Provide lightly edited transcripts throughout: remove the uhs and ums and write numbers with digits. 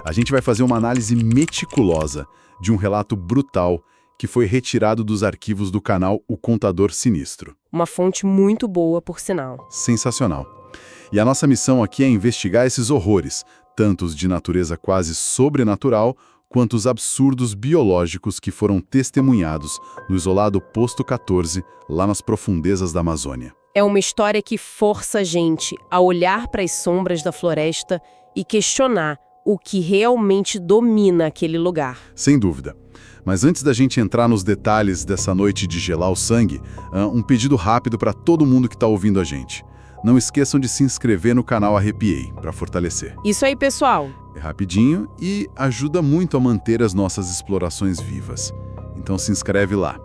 A gente vai fazer uma análise meticulosa de um relato brutal que foi retirado dos arquivos do canal O Contador Sinistro. Uma fonte muito boa, por sinal. Sensacional. E a nossa missão aqui é investigar esses horrores, tanto os de natureza quase sobrenatural, quanto os absurdos biológicos que foram testemunhados no isolado Posto 14, lá nas profundezas da Amazônia. É uma história que força a gente a olhar para as sombras da floresta e questionar o que realmente domina aquele lugar. Sem dúvida. Mas antes da gente entrar nos detalhes dessa noite de gelar o sangue, um pedido rápido para todo mundo que está ouvindo a gente. Não esqueçam de se inscrever no canal Arrepiei, para fortalecer. Isso aí, pessoal. É rapidinho e ajuda muito a manter as nossas explorações vivas. Então se inscreve lá.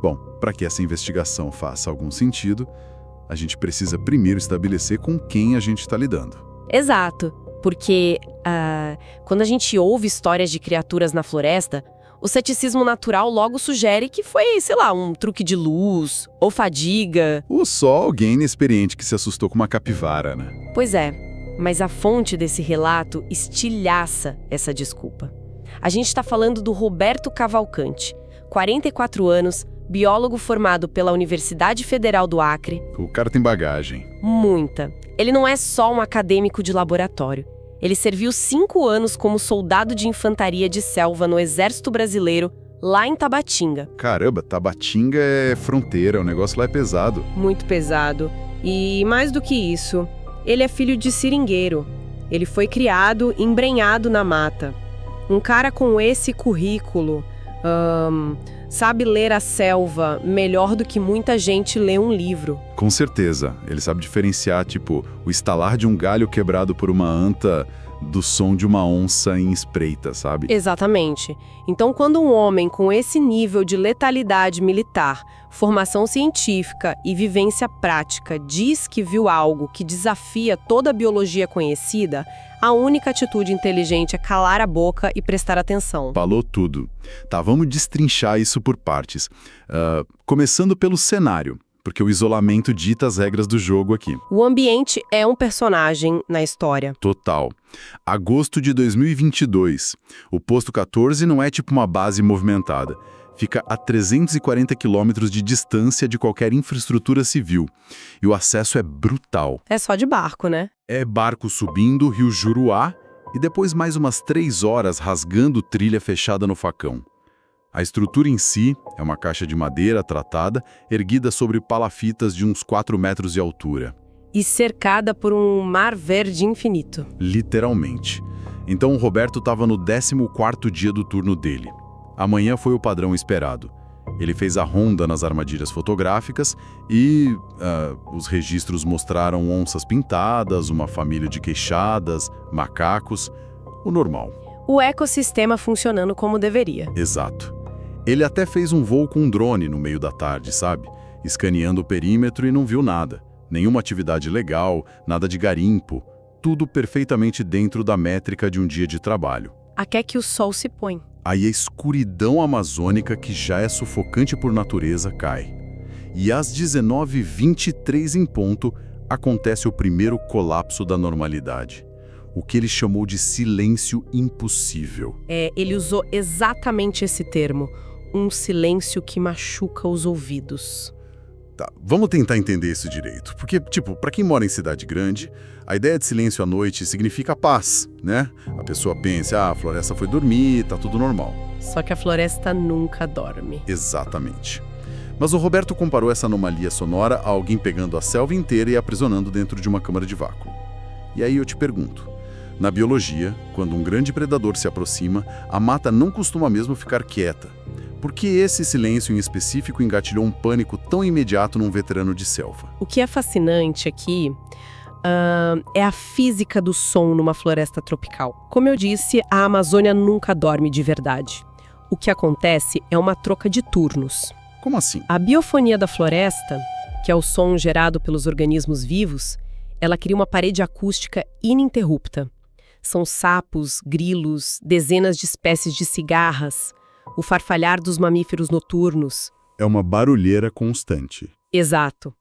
Bom, para que essa investigação faça algum sentido, a gente precisa primeiro estabelecer com quem a gente está lidando. Exato, porque quando a gente ouve histórias de criaturas na floresta, o ceticismo natural logo sugere que foi, sei lá, um truque de luz ou fadiga. Ou só alguém inexperiente que se assustou com uma capivara, né? Pois é, mas a fonte desse relato estilhaça essa desculpa. A gente está falando do Roberto Cavalcante, 44 anos, biólogo formado pela Universidade Federal do Acre. O cara tem bagagem. Muita. Ele não é só um acadêmico de laboratório. Ele serviu 5 anos como soldado de infantaria de selva no Exército Brasileiro, lá em Tabatinga. Caramba, Tabatinga é fronteira, o negócio lá é pesado. Muito pesado. E mais do que isso, ele é filho de seringueiro. Ele foi criado embrenhado na mata. Um cara com esse currículo, sabe ler a selva melhor do que muita gente lê um livro. Com certeza. Ele sabe diferenciar, tipo, o estalar de um galho quebrado por uma anta do som de uma onça em espreita, sabe? Exatamente. Então, quando um homem com esse nível de letalidade militar, formação científica e vivência prática diz que viu algo que desafia toda a biologia conhecida, a única atitude inteligente é calar a boca e prestar atenção. Falou tudo. Tá, vamos destrinchar isso por partes. Começando pelo cenário, porque o isolamento dita as regras do jogo aqui. O ambiente é um personagem na história. Total. Agosto de 2022. O Posto 14 não é tipo uma base movimentada. Fica a 340 quilômetros de distância de qualquer infraestrutura civil. E o acesso é brutal. É só de barco, né? É barco subindo o rio Juruá e depois mais umas 3 horas rasgando trilha fechada no facão. A estrutura em si é uma caixa de madeira tratada, erguida sobre palafitas de uns 4 metros de altura. E cercada por um mar verde infinito. Literalmente. Então o Roberto estava no 14º dia do turno dele. Amanhã foi o padrão esperado. Ele fez a ronda nas armadilhas fotográficas e os registros mostraram onças pintadas, uma família de queixadas, macacos, o normal. O ecossistema funcionando como deveria. Exato. Ele até fez um voo com um drone no meio da tarde, sabe? Escaneando o perímetro e não viu nada. Nenhuma atividade legal, nada de garimpo. Tudo perfeitamente dentro da métrica de um dia de trabalho. Até que o sol se põe. Aí a escuridão amazônica, que já é sufocante por natureza, cai. E às 19h23 em ponto, acontece o primeiro colapso da normalidade. O que ele chamou de silêncio impossível. Ele usou exatamente esse termo. Um silêncio que machuca os ouvidos. Tá, vamos tentar entender isso direito. Porque, para quem mora em cidade grande, a ideia de silêncio à noite significa paz, né? A pessoa pensa, a floresta foi dormir, tá tudo normal. Só que a floresta nunca dorme. Exatamente. Mas o Roberto comparou essa anomalia sonora a alguém pegando a selva inteira e aprisionando dentro de uma câmara de vácuo. E aí eu te pergunto, na biologia, quando um grande predador se aproxima, a mata não costuma mesmo ficar quieta. Por que esse silêncio em específico engatilhou um pânico tão imediato num veterano de selva? O que é fascinante aqui é a física do som numa floresta tropical. Como eu disse, a Amazônia nunca dorme de verdade. O que acontece é uma troca de turnos. Como assim? A biofonia da floresta, que é o som gerado pelos organismos vivos, ela cria uma parede acústica ininterrupta. São sapos, grilos, dezenas de espécies de cigarras, o farfalhar dos mamíferos noturnos. É uma barulheira constante. Exato.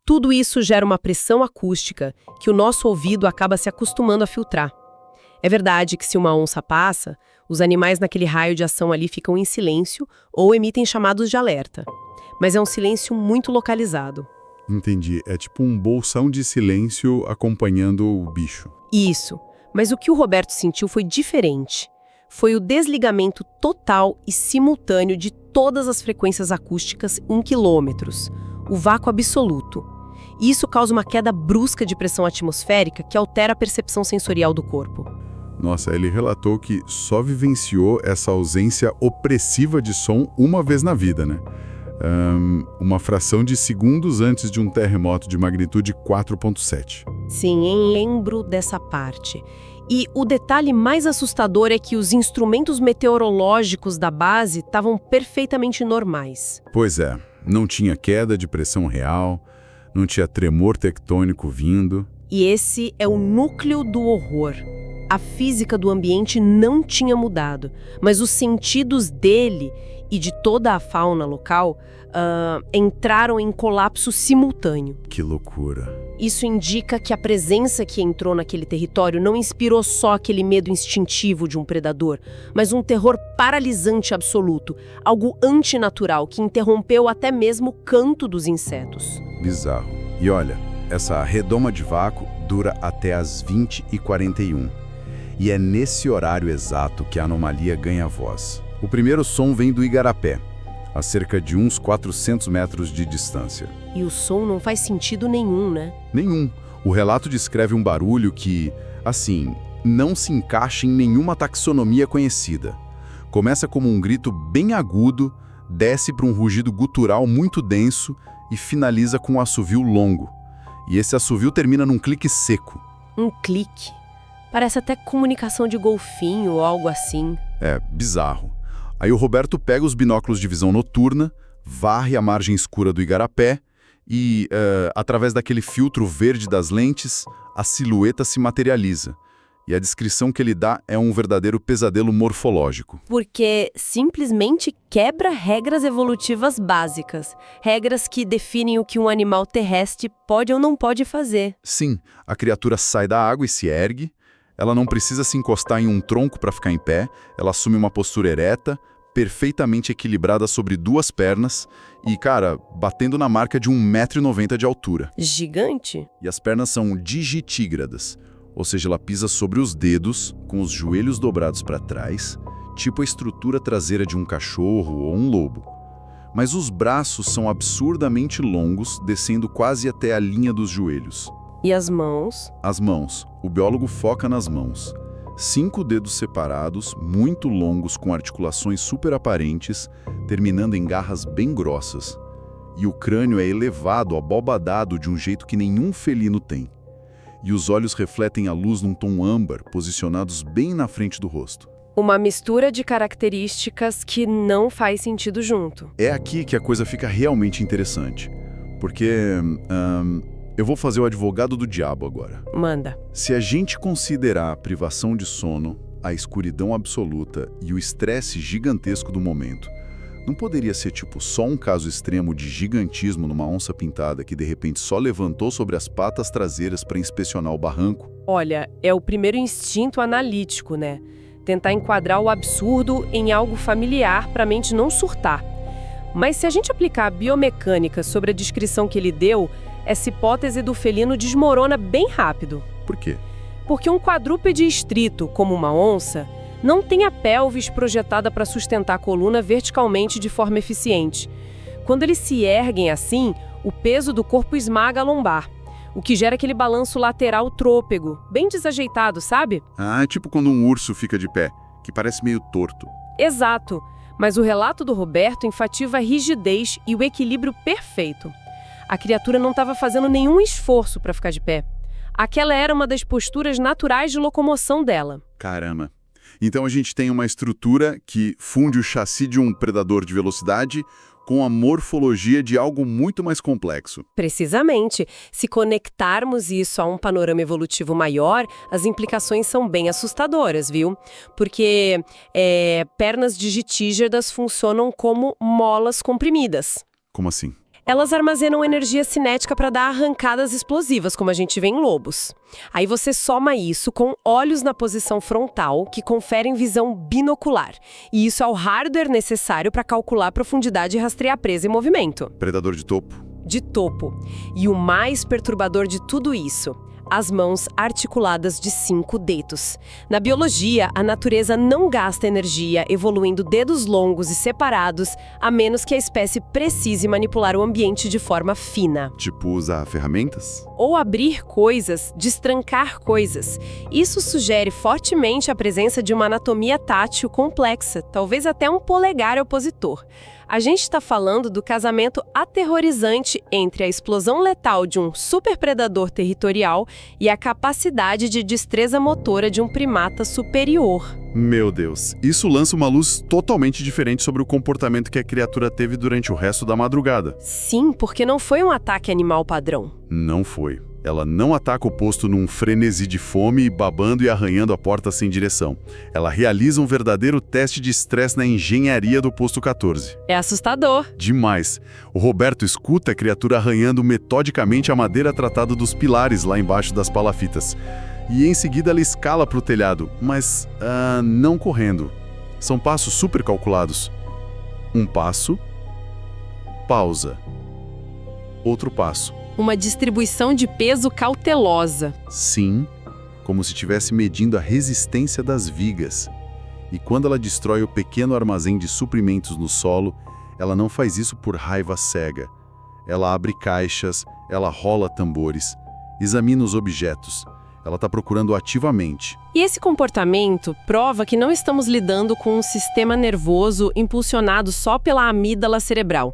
Tudo isso gera uma pressão acústica que o nosso ouvido acaba se acostumando a filtrar. É verdade que se uma onça passa, os animais naquele raio de ação ali ficam em silêncio ou emitem chamados de alerta. Mas é um silêncio muito localizado. Entendi. É tipo um bolsão de silêncio acompanhando o bicho. Isso. Mas o que o Roberto sentiu foi diferente. Foi o desligamento total e simultâneo de todas as frequências acústicas em quilômetros. O vácuo absoluto. E isso causa uma queda brusca de pressão atmosférica que altera a percepção sensorial do corpo. Nossa, ele relatou que só vivenciou essa ausência opressiva de som uma vez na vida, né? Uma fração de segundos antes de um terremoto de magnitude 4,7. Sim, lembro dessa parte. E o detalhe mais assustador é que os instrumentos meteorológicos da base estavam perfeitamente normais. Pois é, não tinha queda de pressão real, não tinha tremor tectônico vindo. E esse é o núcleo do horror. A física do ambiente não tinha mudado, mas os sentidos dele e de toda a fauna local entraram em colapso simultâneo. Que loucura. Isso indica que a presença que entrou naquele território não inspirou só aquele medo instintivo de um predador, mas um terror paralisante absoluto, algo antinatural que interrompeu até mesmo o canto dos insetos. Bizarro. E olha, essa redoma de vácuo dura até as 20h41. E é nesse horário exato que a anomalia ganha voz. O primeiro som vem do igarapé, a cerca de uns 400 metros de distância. E o som não faz sentido nenhum, né? Nenhum. O relato descreve um barulho que, assim, não se encaixa em nenhuma taxonomia conhecida. Começa como um grito bem agudo, desce para um rugido gutural muito denso e finaliza com um assovio longo. E esse assovio termina num clique seco. Um clique. Parece até comunicação de golfinho ou algo assim. É, bizarro. Aí o Roberto pega os binóculos de visão noturna, varre a margem escura do igarapé e, através daquele filtro verde das lentes, a silhueta se materializa. E a descrição que ele dá é um verdadeiro pesadelo morfológico. Porque simplesmente quebra regras evolutivas básicas. Regras que definem o que um animal terrestre pode ou não pode fazer. Sim, a criatura sai da água e se ergue. Ela não precisa se encostar em um tronco para ficar em pé, ela assume uma postura ereta, perfeitamente equilibrada sobre duas pernas e, cara, batendo na marca de 1,90 m de altura. Gigante? E as pernas são digitígradas, ou seja, ela pisa sobre os dedos, com os joelhos dobrados para trás, tipo a estrutura traseira de um cachorro ou um lobo. Mas os braços são absurdamente longos, descendo quase até a linha dos joelhos. E as mãos? As mãos. O biólogo foca nas mãos. 5 dedos separados, muito longos, com articulações super aparentes, terminando em garras bem grossas. E o crânio é elevado, abobadado de um jeito que nenhum felino tem. E os olhos refletem a luz num tom âmbar, posicionados bem na frente do rosto. Uma mistura de características que não faz sentido junto. É aqui que a coisa fica realmente interessante. Porque... eu vou fazer o advogado do diabo agora. Manda. Se a gente considerar a privação de sono, a escuridão absoluta e o estresse gigantesco do momento, não poderia ser tipo só um caso extremo de gigantismo numa onça pintada que de repente só levantou sobre as patas traseiras para inspecionar o barranco? Olha, é o primeiro instinto analítico, né? Tentar enquadrar o absurdo em algo familiar para a mente não surtar. Mas se a gente aplicar a biomecânica sobre a descrição que ele deu, essa hipótese do felino desmorona bem rápido. Por quê? Porque um quadrúpede estrito, como uma onça, não tem a pelvis projetada para sustentar a coluna verticalmente de forma eficiente. Quando eles se erguem assim, o peso do corpo esmaga a lombar, o que gera aquele balanço lateral trôpego, bem desajeitado, sabe? Ah, é tipo quando um urso fica de pé, que parece meio torto. Exato, mas o relato do Roberto enfatiza a rigidez e o equilíbrio perfeito. A criatura não estava fazendo nenhum esforço para ficar de pé. Aquela era uma das posturas naturais de locomoção dela. Caramba. Então a gente tem uma estrutura que funde o chassi de um predador de velocidade com a morfologia de algo muito mais complexo. Precisamente. Se conectarmos isso a um panorama evolutivo maior, as implicações são bem assustadoras, viu? Porque pernas digitígedas funcionam como molas comprimidas. Como assim? Elas armazenam energia cinética para dar arrancadas explosivas, como a gente vê em lobos. Aí você soma isso com olhos na posição frontal, que conferem visão binocular. E isso é o hardware necessário para calcular a profundidade e rastrear a presa em movimento. Predador de topo. De topo. E o mais perturbador de tudo isso, as mãos articuladas de 5 dedos. Na biologia, a natureza não gasta energia evoluindo dedos longos e separados, a menos que a espécie precise manipular o ambiente de forma fina. Tipo usar ferramentas? Ou abrir coisas, destrancar coisas. Isso sugere fortemente a presença de uma anatomia tátil complexa, talvez até um polegar opositor. A gente está falando do casamento aterrorizante entre a explosão letal de um superpredador territorial e a capacidade de destreza motora de um primata superior. Meu Deus, isso lança uma luz totalmente diferente sobre o comportamento que a criatura teve durante o resto da madrugada. Sim, porque não foi um ataque animal padrão. Não foi. Ela não ataca o posto num frenesi de fome, babando e arranhando a porta sem direção. Ela realiza um verdadeiro teste de estresse na engenharia do posto 14. É assustador. Demais. O Roberto escuta a criatura arranhando metodicamente a madeira tratada dos pilares lá embaixo das palafitas. E em seguida ela escala para o telhado, mas não correndo. São passos super calculados. Um passo, pausa. Outro passo. Uma distribuição de peso cautelosa. Sim, como se estivesse medindo a resistência das vigas. E quando ela destrói o pequeno armazém de suprimentos no solo, ela não faz isso por raiva cega. Ela abre caixas, ela rola tambores, examina os objetos. Ela está procurando ativamente. E esse comportamento prova que não estamos lidando com um sistema nervoso impulsionado só pela amígdala cerebral,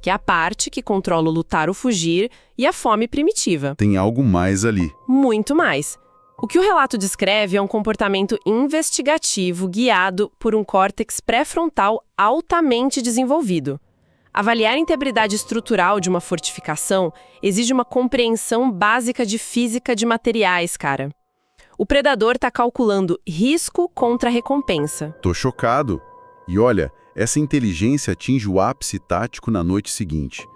que é a parte que controla o lutar ou fugir e a fome primitiva. Tem algo mais ali. Muito mais. O que o relato descreve é um comportamento investigativo guiado por um córtex pré-frontal altamente desenvolvido. Avaliar a integridade estrutural de uma fortificação exige uma compreensão básica de física de materiais, cara. O predador está calculando risco contra recompensa. Tô chocado. E olha, essa inteligência atinge o ápice tático na noite seguinte,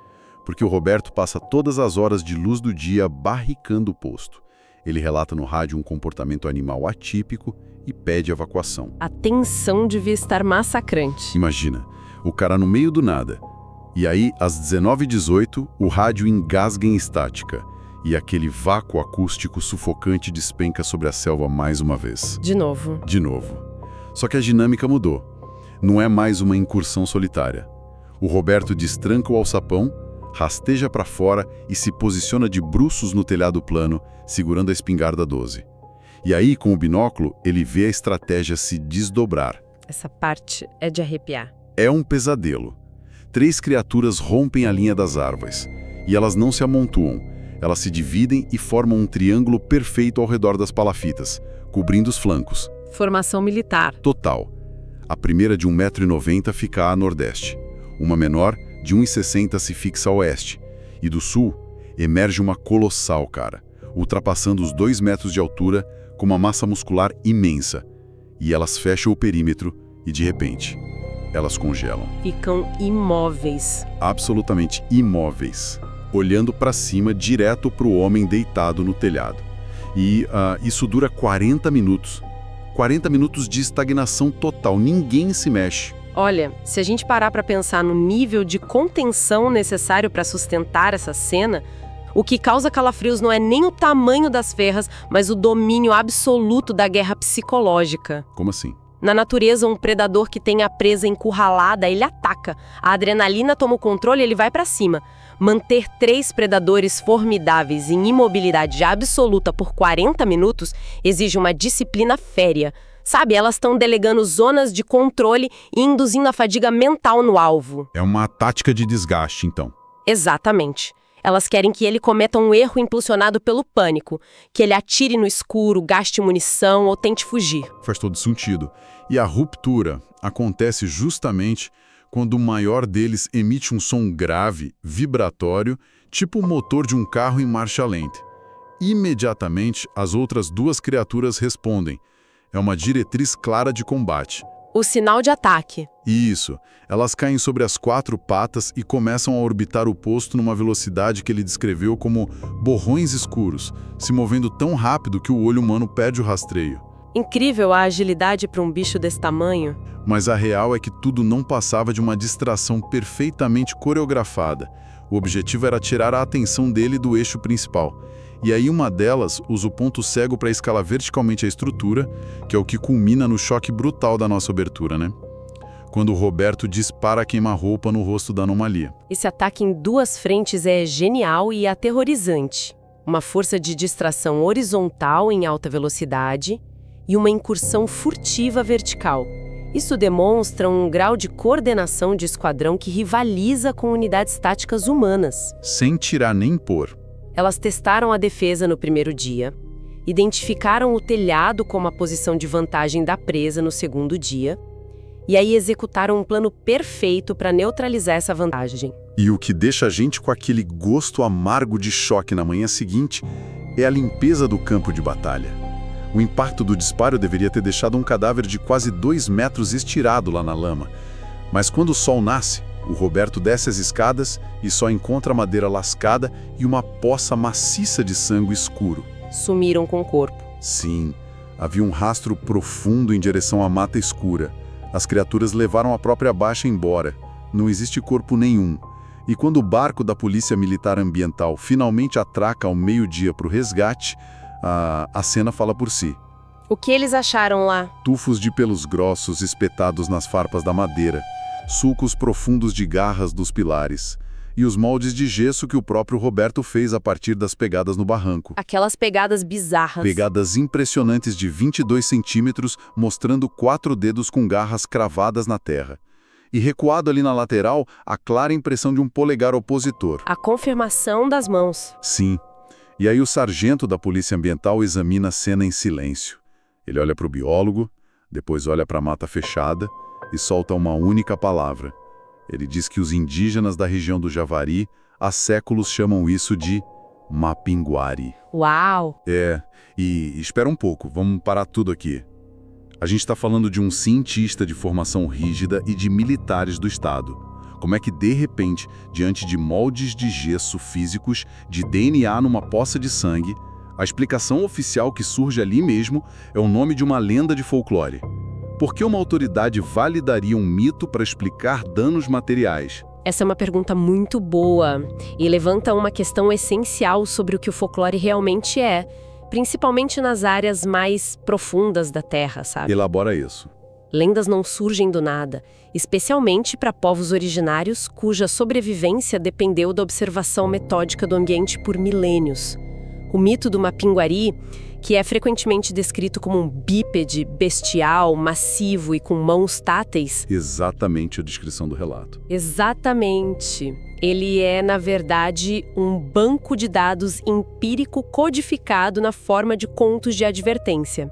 porque o Roberto passa todas as horas de luz do dia barricando o posto. Ele relata no rádio um comportamento animal atípico e pede evacuação. A tensão devia estar massacrante. Imagina, o cara no meio do nada. E aí, às 19h18, o rádio engasga em estática. E aquele vácuo acústico sufocante despenca sobre a selva mais uma vez. De novo. De novo. Só que a dinâmica mudou. Não é mais uma incursão solitária. O Roberto destranca o alçapão, rasteja para fora e se posiciona de bruços no telhado plano, segurando a espingarda 12. E aí, com o binóculo, ele vê a estratégia se desdobrar. Essa parte é de arrepiar. É um pesadelo. 3 criaturas rompem a linha das árvores. E elas não se amontoam. Elas se dividem e formam um triângulo perfeito ao redor das palafitas, cobrindo os flancos. Formação militar. Total. A primeira de 1,90 m fica a nordeste. Uma menor, de 1,60 m se fixa a oeste. E do sul, emerge uma colossal, cara, ultrapassando os 2 metros de altura, com uma massa muscular imensa. E elas fecham o perímetro e, de repente, elas congelam. Ficam imóveis. Absolutamente imóveis, olhando para cima direto para o homem deitado no telhado. E isso dura 40 minutos. 40 minutos de estagnação total, ninguém se mexe. Olha, se a gente parar para pensar no nível de contenção necessário para sustentar essa cena, o que causa calafrios não é nem o tamanho das ferras, mas o domínio absoluto da guerra psicológica. Como assim? Na natureza, um predador que tem a presa encurralada, ele ataca. A adrenalina toma o controle e ele vai para cima. Manter 3 predadores formidáveis em imobilidade absoluta por 40 minutos exige uma disciplina férrea. Sabe, elas estão delegando zonas de controle e induzindo a fadiga mental no alvo. É uma tática de desgaste, então. Exatamente. Elas querem que ele cometa um erro impulsionado pelo pânico, que ele atire no escuro, gaste munição ou tente fugir. Faz todo sentido. E a ruptura acontece justamente quando o maior deles emite um som grave, vibratório, tipo o motor de um carro em marcha lenta. Imediatamente, as outras 2 criaturas respondem. É uma diretriz clara de combate. O sinal de ataque. Isso. Elas caem sobre as 4 patas e começam a orbitar o posto numa velocidade que ele descreveu como borrões escuros, se movendo tão rápido que o olho humano perde o rastreio. Incrível a agilidade para um bicho desse tamanho. Mas a real é que tudo não passava de uma distração perfeitamente coreografada. O objetivo era tirar a atenção dele do eixo principal. E aí uma delas usa o ponto cego para escalar verticalmente a estrutura, que é o que culmina no choque brutal da nossa abertura, né? Quando o Roberto dispara a queima-roupa no rosto da anomalia. Esse ataque em 2 frentes é genial e aterrorizante. Uma força de distração horizontal em alta velocidade e uma incursão furtiva vertical. Isso demonstra um grau de coordenação de esquadrão que rivaliza com unidades táticas humanas. Sem tirar nem pôr. Elas testaram a defesa no primeiro dia, identificaram o telhado como a posição de vantagem da presa no segundo dia, e aí executaram um plano perfeito para neutralizar essa vantagem. E o que deixa a gente com aquele gosto amargo de choque na manhã seguinte é a limpeza do campo de batalha. O impacto do disparo deveria ter deixado um cadáver de quase 2 metros estirado lá na lama. Mas quando o sol nasce, o Roberto desce as escadas e só encontra a madeira lascada e uma poça maciça de sangue escuro. Sumiram com o corpo. Sim, havia um rastro profundo em direção à mata escura. As criaturas levaram a própria baixa embora. Não existe corpo nenhum. E quando o barco da Polícia Militar Ambiental finalmente atraca ao meio-dia para o resgate, a cena fala por si. O que eles acharam lá? Tufos de pelos grossos espetados nas farpas da madeira, sulcos profundos de garras dos pilares e os moldes de gesso que o próprio Roberto fez a partir das pegadas no barranco. Aquelas pegadas bizarras. Pegadas impressionantes de 22 centímetros, mostrando 4 dedos com garras cravadas na terra. E recuado ali na lateral, a clara impressão de um polegar opositor. A confirmação das mãos. Sim. E aí o sargento da Polícia Ambiental examina a cena em silêncio. Ele olha para o biólogo, depois olha para a mata fechada e solta uma única palavra. Ele diz que os indígenas da região do Javari há séculos chamam isso de Mapinguari. Uau! E espera um pouco, vamos parar tudo aqui. A gente está falando de um cientista de formação rígida e de militares do Estado. Como é que, de repente, diante de moldes de gesso físicos, de DNA numa poça de sangue, a explicação oficial que surge ali mesmo é o nome de uma lenda de folclore? Por que uma autoridade validaria um mito para explicar danos materiais? Essa é uma pergunta muito boa e levanta uma questão essencial sobre o que o folclore realmente é, principalmente nas áreas mais profundas da Terra, sabe? Elabora isso. Lendas não surgem do nada, especialmente para povos originários cuja sobrevivência dependeu da observação metódica do ambiente por milênios. O mito do Mapinguari, que é frequentemente descrito como um bípede, bestial, massivo e com mãos táteis. Exatamente a descrição do relato. Exatamente. Ele é, na verdade, um banco de dados empírico codificado na forma de contos de advertência.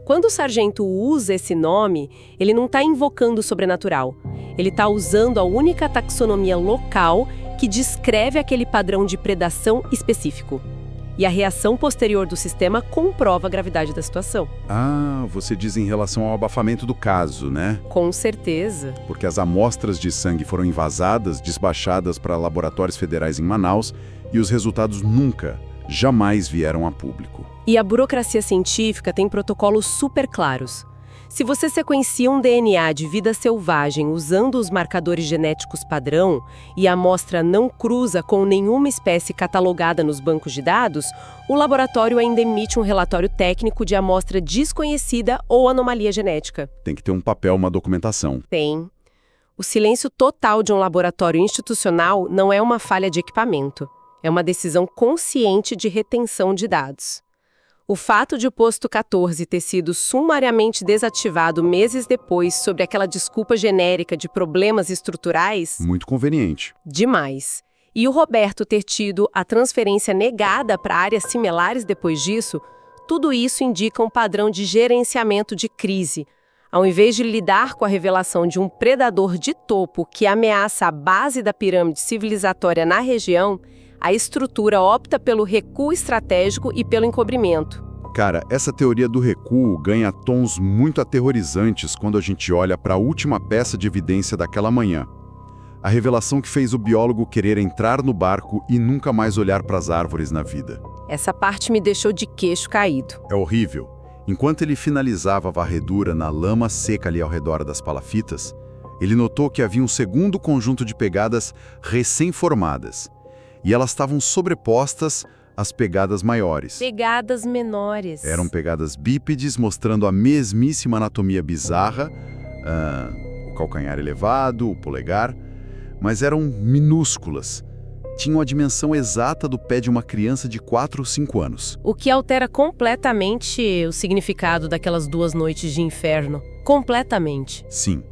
Quando o sargento usa esse nome, ele não está invocando o sobrenatural. Ele está usando a única taxonomia local que descreve aquele padrão de predação específico. E a reação posterior do sistema comprova a gravidade da situação. Ah, você diz em relação ao abafamento do caso, né? Com certeza. Porque as amostras de sangue foram envasadas, despachadas para laboratórios federais em Manaus e os resultados nunca, jamais vieram a público. E a burocracia científica tem protocolos super claros. Se você sequencia um DNA de vida selvagem usando os marcadores genéticos padrão e a amostra não cruza com nenhuma espécie catalogada nos bancos de dados, o laboratório ainda emite um relatório técnico de amostra desconhecida ou anomalia genética. Tem que ter um papel, uma documentação. Tem. O silêncio total de um laboratório institucional não é uma falha de equipamento. É uma decisão consciente de retenção de dados. O fato de o posto 14 ter sido sumariamente desativado meses depois sob aquela desculpa genérica de problemas estruturais... Muito conveniente. Demais. E o Roberto ter tido a transferência negada para áreas similares depois disso, tudo isso indica um padrão de gerenciamento de crise. Ao invés de lidar com a revelação de um predador de topo que ameaça a base da pirâmide civilizatória na região, a estrutura opta pelo recuo estratégico e pelo encobrimento. Cara, essa teoria do recuo ganha tons muito aterrorizantes quando a gente olha para a última peça de evidência daquela manhã. A revelação que fez o biólogo querer entrar no barco e nunca mais olhar para as árvores na vida. Essa parte me deixou de queixo caído. É horrível. Enquanto ele finalizava a varredura na lama seca ali ao redor das palafitas, ele notou que havia um segundo conjunto de pegadas recém-formadas. E elas estavam sobrepostas às pegadas maiores. Pegadas menores. Eram pegadas bípedes mostrando a mesmíssima anatomia bizarra, o calcanhar elevado, o polegar, mas eram minúsculas. Tinham a dimensão exata do pé de uma criança de 4 ou 5 anos. O que altera completamente o significado daquelas 2 noites de inferno. Completamente. Sim.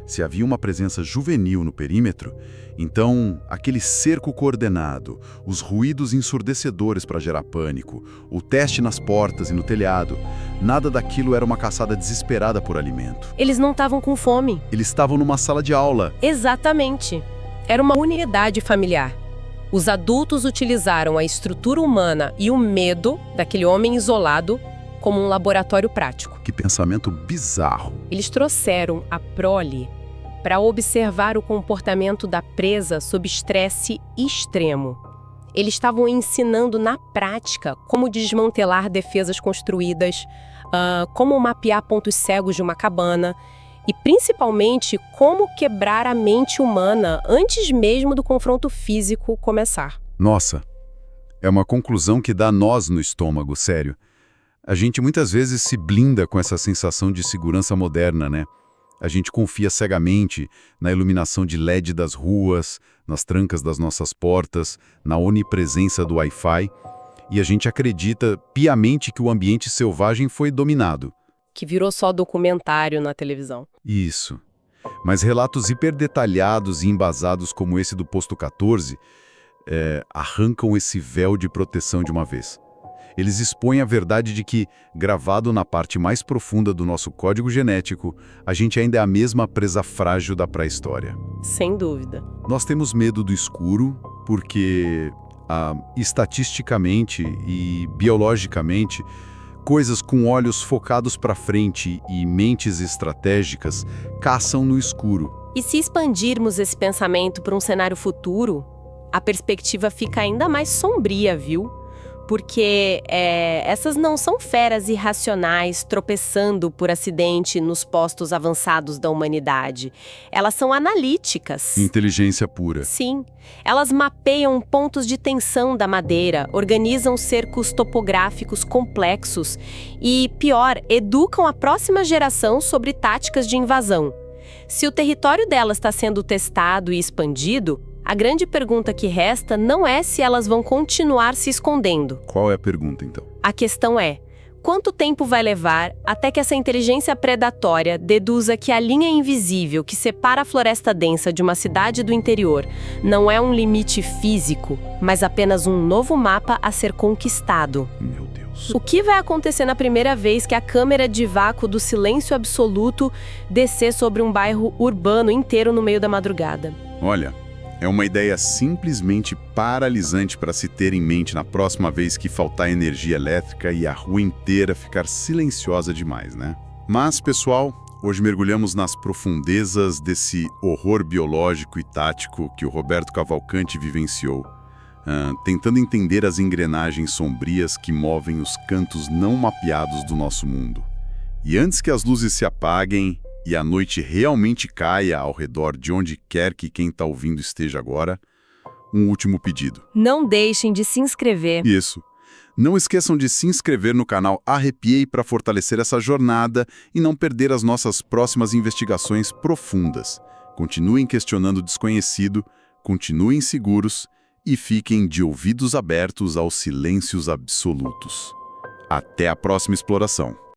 Se havia uma presença juvenil no perímetro, então aquele cerco coordenado, os ruídos ensurdecedores para gerar pânico, o teste nas portas e no telhado, nada daquilo era uma caçada desesperada por alimento. Eles não estavam com fome. Eles estavam numa sala de aula. Exatamente. Era uma unidade familiar. Os adultos utilizaram a estrutura humana e o medo daquele homem isolado como um laboratório prático. Que pensamento bizarro. Eles trouxeram a prole para observar o comportamento da presa sob estresse extremo. Eles estavam ensinando na prática como desmantelar defesas construídas, como mapear pontos cegos de uma cabana e, principalmente, como quebrar a mente humana antes mesmo do confronto físico começar. Nossa, é uma conclusão que dá nós no estômago, sério. A gente muitas vezes se blinda com essa sensação de segurança moderna, né? A gente confia cegamente na iluminação de LED das ruas, nas trancas das nossas portas, na onipresença do Wi-Fi, e a gente acredita piamente que o ambiente selvagem foi dominado. Que virou só documentário na televisão. Isso. Mas relatos hiperdetalhados e embasados como esse do Posto 14 arrancam esse véu de proteção de uma vez. Eles expõem a verdade de que, gravado na parte mais profunda do nosso código genético, a gente ainda é a mesma presa frágil da pré-história. Sem dúvida. Nós temos medo do escuro porque, estatisticamente e biologicamente, coisas com olhos focados para frente e mentes estratégicas caçam no escuro. E se expandirmos esse pensamento para um cenário futuro, a perspectiva fica ainda mais sombria, viu? Porque essas não são feras irracionais tropeçando por acidente nos postos avançados da humanidade. Elas são analíticas. Inteligência pura. Sim. Elas mapeiam pontos de tensão da madeira, organizam cercos topográficos complexos e, pior, educam a próxima geração sobre táticas de invasão. Se o território delas está sendo testado e expandido, a grande pergunta que resta não é se elas vão continuar se escondendo. Qual é a pergunta, então? A questão é, quanto tempo vai levar até que essa inteligência predatória deduza que a linha invisível que separa a floresta densa de uma cidade do interior não é um limite físico, mas apenas um novo mapa a ser conquistado? Meu Deus. O que vai acontecer na primeira vez que a câmera de vácuo do silêncio absoluto descer sobre um bairro urbano inteiro no meio da madrugada? Olha, é uma ideia simplesmente paralisante para se ter em mente na próxima vez que faltar energia elétrica e a rua inteira ficar silenciosa demais, né? Mas, pessoal, hoje mergulhamos nas profundezas desse horror biológico e tático que o Roberto Cavalcanti vivenciou, tentando entender as engrenagens sombrias que movem os cantos não mapeados do nosso mundo. E antes que as luzes se apaguem e a noite realmente caia ao redor de onde quer que quem está ouvindo esteja agora, um último pedido. Não deixem de se inscrever. Isso. Não esqueçam de se inscrever no canal Arrepiei para fortalecer essa jornada e não perder as nossas próximas investigações profundas. Continuem questionando o desconhecido, continuem seguros e fiquem de ouvidos abertos aos silêncios absolutos. Até a próxima exploração.